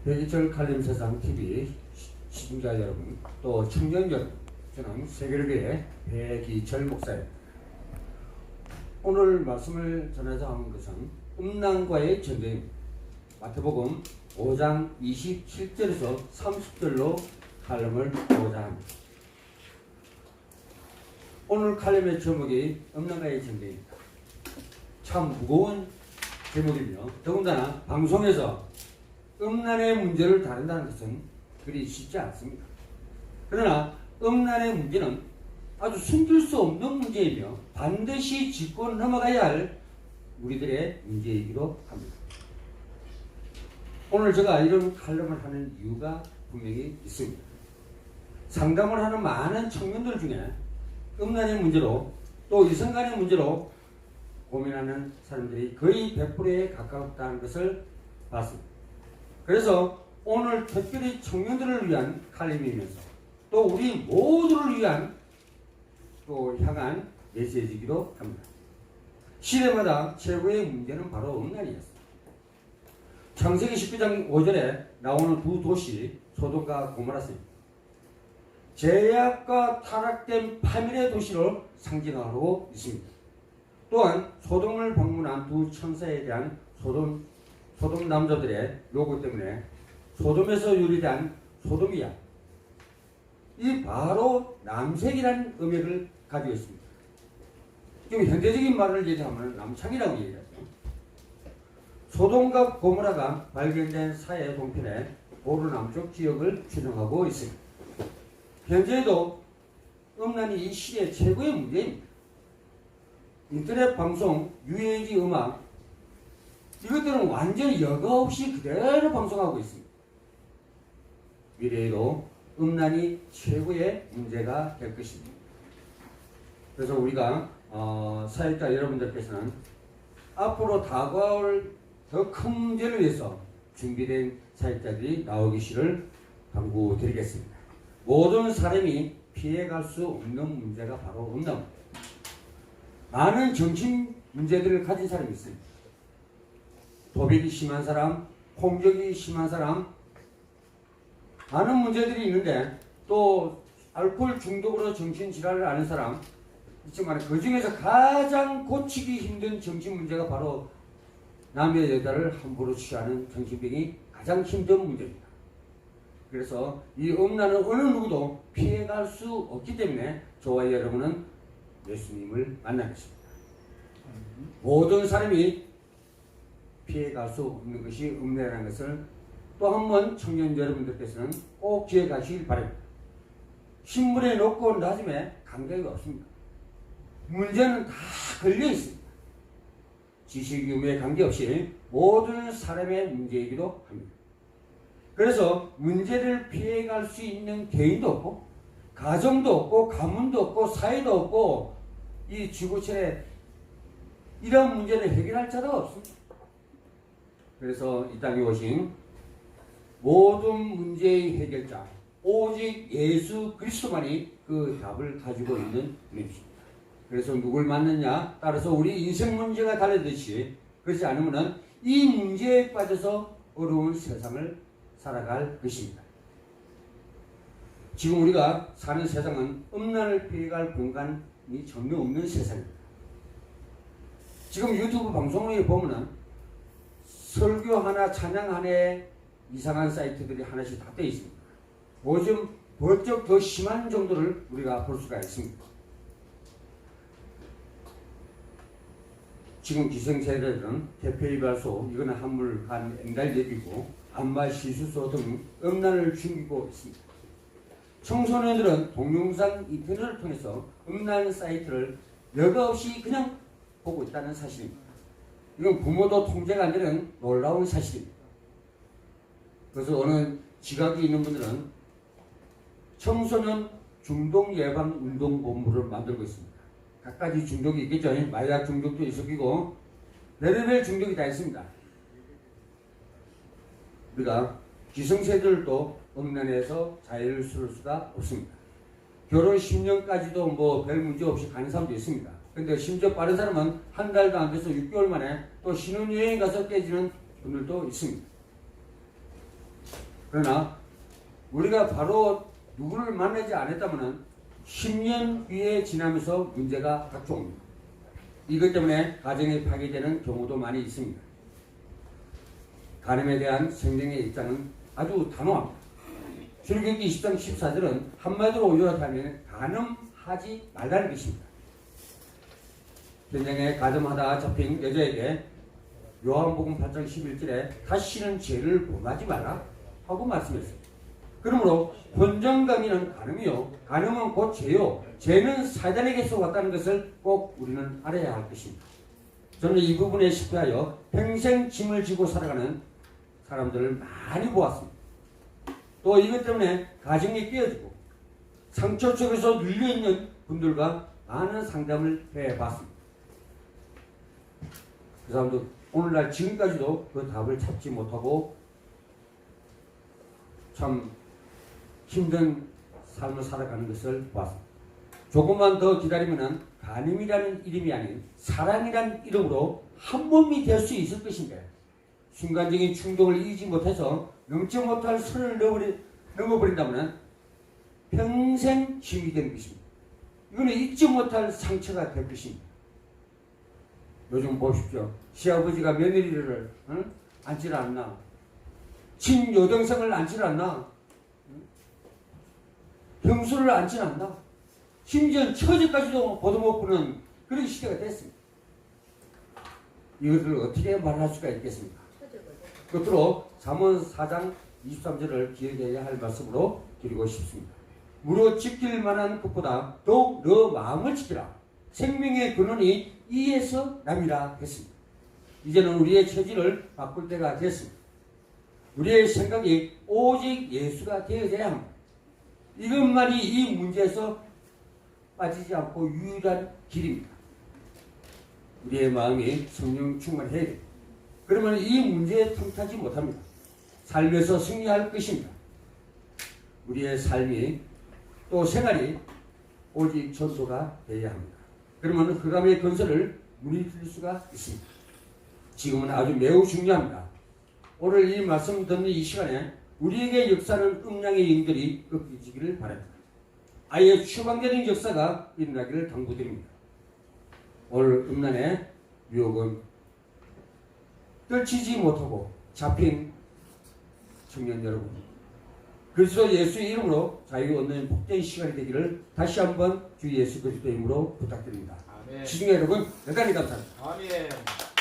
백이철 칼림세상TV 시청자 여러분, 또 청년 여러분, 저는 세계교회 백이철 목사입니다. 오늘 말씀을 전하자 하는 것은 음란과의 전쟁입니다. 마태복음 5장 27절에서 30절로 칼럼을 보고자 합니다. 오늘 칼럼의 제목이 음란과의 전쟁입니다. 참 무거운 제목이며, 더군다나 방송에서 음란의 문제를 다룬다는 것은 그리 쉽지 않습니다. 그러나 음란의 문제는 아주 숨길 수 없는 문제이며 반드시 짚고 넘어가야 할 우리들의 문제이기도 합니다. 오늘 제가 이런 칼럼을 하는 이유가 분명히 있습니다. 상담을 하는 많은 청년들 중에 음란의 문제로 또 이성간의 문제로 고민하는 사람들이 거의 100%에 가깝다는 것을 봤습니다. 그래서 오늘 특별히 청년들을 위한 칼럼이면서 또 우리 모두를 위한 또 향한 메시지이기도 합니다. 시대마다 최고의 문제는 바로 음란이었습니다. 창세기 19장 5절에 나오는 두 도시 소돔과 고모라입니다. 죄악과 타락된 파멸의 도시로 상징하고 있습니다. 또한 소돔을 방문한 두 천사에 대한 소돔 남자들의 요구 때문에 소돔에서 유리된 소돔이야, 이 바로 남색이라는 의미를 가지고 있습니다. 지금 현대적인 말을 얘기하면 남창이라고 얘기하죠. 소돔과 고모라가 발견된 사해 동편의 도로 남쪽 지역을 추정하고 있습니다. 현재도 음란이 이 시대의 최고의 문제입니다. 인터넷 방송, 유해지 음악, 이것들은 완전히 여과 없이 그대로 방송하고 있습니다. 미래에도 음란이 최고의 문제가 될 것입니다. 그래서 우리가 사역자 여러분들께서는 앞으로 다가올 더 큰 문제를 위해서 준비된 사역자들이 나오기를 당부드리겠습니다. 모든 사람이 피해갈 수 없는 문제가 바로 음란입니다. 많은 정신 문제들을 가진 사람이 있습니다. 도박이 심한 사람, 폭력이 심한 사람, 많은 문제들이 있는데, 또 알코올 중독으로 정신질환을 앓는 사람 있지만, 그 중에서 가장 고치기 힘든 정신 문제가 바로 남의 여자를 함부로 취하는 정신병이 가장 힘든 문제입니다. 그래서 이 음란은 어느 누구도 피해갈 수 없기 때문에 저와 여러분은 예수님을 만나겠습니다. 모든 사람이 피해갈 수 없는 것이 음란이라는 것을 또 한 번 청년 여러분들께서는 꼭 기억하시길 바랍니다. 신문에 놓고 낮음에 간격이 없습니다. 문제는 다 걸려 있습니다. 지식 유무에 관계없이 모든 사람의 문제이기도 합니다. 그래서 문제를 피해갈 수 있는 개인도 없고, 가정도 없고, 가문도 없고, 사회도 없고, 이 지구촌에 이런 문제를 해결할 자가 없습니다. 그래서 이 땅에 오신 모든 문제의 해결자, 오직 예수 그리스도만이 그 답을 가지고 있는 분이십니다. 그래서 누굴 만느냐 따라서 우리 인생 문제가 다르듯이, 그렇지 않으면 이 문제에 빠져서 어려운 세상을 살아갈 것입니다. 지금 우리가 사는 세상은 음란을 피해갈 공간이 전혀 없는 세상입니다. 지금 유튜브 방송에 보면은 설교 하나, 찬양 하나에 이상한 사이트들이 하나씩 다 되어 있습니다. 요즘 벌쩍 더 심한 정도를 우리가 볼 수가 있습니다. 지금 기성세대들은 대표이발소, 이거는 한물간 엔달예비고, 안마 시수소 등 음란을 숨기고 있습니다. 청소년들은 동영상 인터넷을 통해서 음란 사이트를 여과 없이 그냥 보고 있다는 사실입니다. 이건 부모도 통제가 안 되는 놀라운 사실입니다. 그래서 어느 지각이 있는 분들은 청소년 중독 예방 운동본부를 만들고 있습니다. 각가지 중독이 있겠죠. 마약 중독도 있었고 별의별 중독이 다 있습니다. 우리가 기성세대들도 음란에서 자유를 쓸 수가 없습니다. 결혼 10년까지도 뭐 별 문제 없이 가는 사람도 있습니다. 근데 심지어 빠른 사람은 한 달도 안 돼서 6개월 만에 또 신혼여행 가서 깨지는 분들도 있습니다. 그러나 우리가 바로 누구를 만나지 않았다면 10년 뒤에 지나면서 문제가 닥쳐옵니다. 이것 때문에 가정이 파괴되는 경우도 많이 있습니다. 간음에 대한 성경의 입장은 아주 단호합니다. 출애굽기 20장 14절은 한마디로 요약하면 간음하지 말라는 것입니다. 현장에 가늠하다 잡힌 여자에게 요한복음 8장 11절에 다시는 죄를 범하지 말라 하고 말씀했습니다. 그러므로 혼정간이는 간음이요, 간음은 곧 죄요, 죄는 사단에게서 왔다는 것을 꼭 우리는 알아야 할 것입니다. 저는 이 부분에 실패하여 평생 짐을 지고 살아가는 사람들을 많이 보았습니다. 또 이것 때문에 가정이 깨어지고 상처 속에서 눌려있는 분들과 많은 상담을 해봤습니다. 그 사람도 오늘날 지금까지도 그 답을 찾지 못하고 참 힘든 삶을 살아가는 것을 보았습니다. 조금만 더 기다리면 간음이라는 이름이 아닌 사랑이라는 이름으로 한 몸이 될 수 있을 것인데 순간적인 충동을 이기지 못해서 넘지 못할 선을 넘어버린다면 평생 짐이 되는 것입니다. 이거는 잊지 못할 상처가 될 것입니다. 요즘 보십시오. 시아버지가 며느리를 안질 않나, 친여동생을 안질 않나, 형수를 안질 않나, 심지어 처제까지도 보도 보는 그런 시대가 됐습니다. 이것을 어떻게 말할 수가 있겠습니까? 끝으로 잠언 4장 23절을 기억해야 할 말씀으로 드리고 싶습니다. 무릇 지킬 만한 것보다 더욱 너 마음을 지키라. 생명의 근원이 이에서 남이라 했습니다. 이제는 우리의 체질을 바꿀 때가 됐습니다. 우리의 생각이 오직 예수가 되어져야 합니다. 이것만이 이 문제에서 빠지지 않고 유일한 길입니다. 우리의 마음이 성령 충만해야 됩니다. 그러면 이 문제에 틈타지 못합니다. 삶에서 승리할 것입니다. 우리의 삶이 또 생활이 오직 전도가 되어야 합니다. 그러면 흑암의 건설을 무너뜨릴 수가 있습니다. 지금은 아주 매우 중요합니다. 오늘 이 말씀 듣는 이 시간에 우리에게 역사는 음양의 영들이 꺾이지기를 바랍니다. 아예 추방되는 역사가 일어나기를 당부드립니다. 오늘 음란의 유혹은 떨치지 못하고 잡힌 청년 여러분, 그리스도 예수의 이름으로 자유 얻는 복된 시간이 되기를 다시 한번 주 예수 그리스도의 이름으로 부탁드립니다. 시청자 여러분, 대단히 감사합니다. 아멘.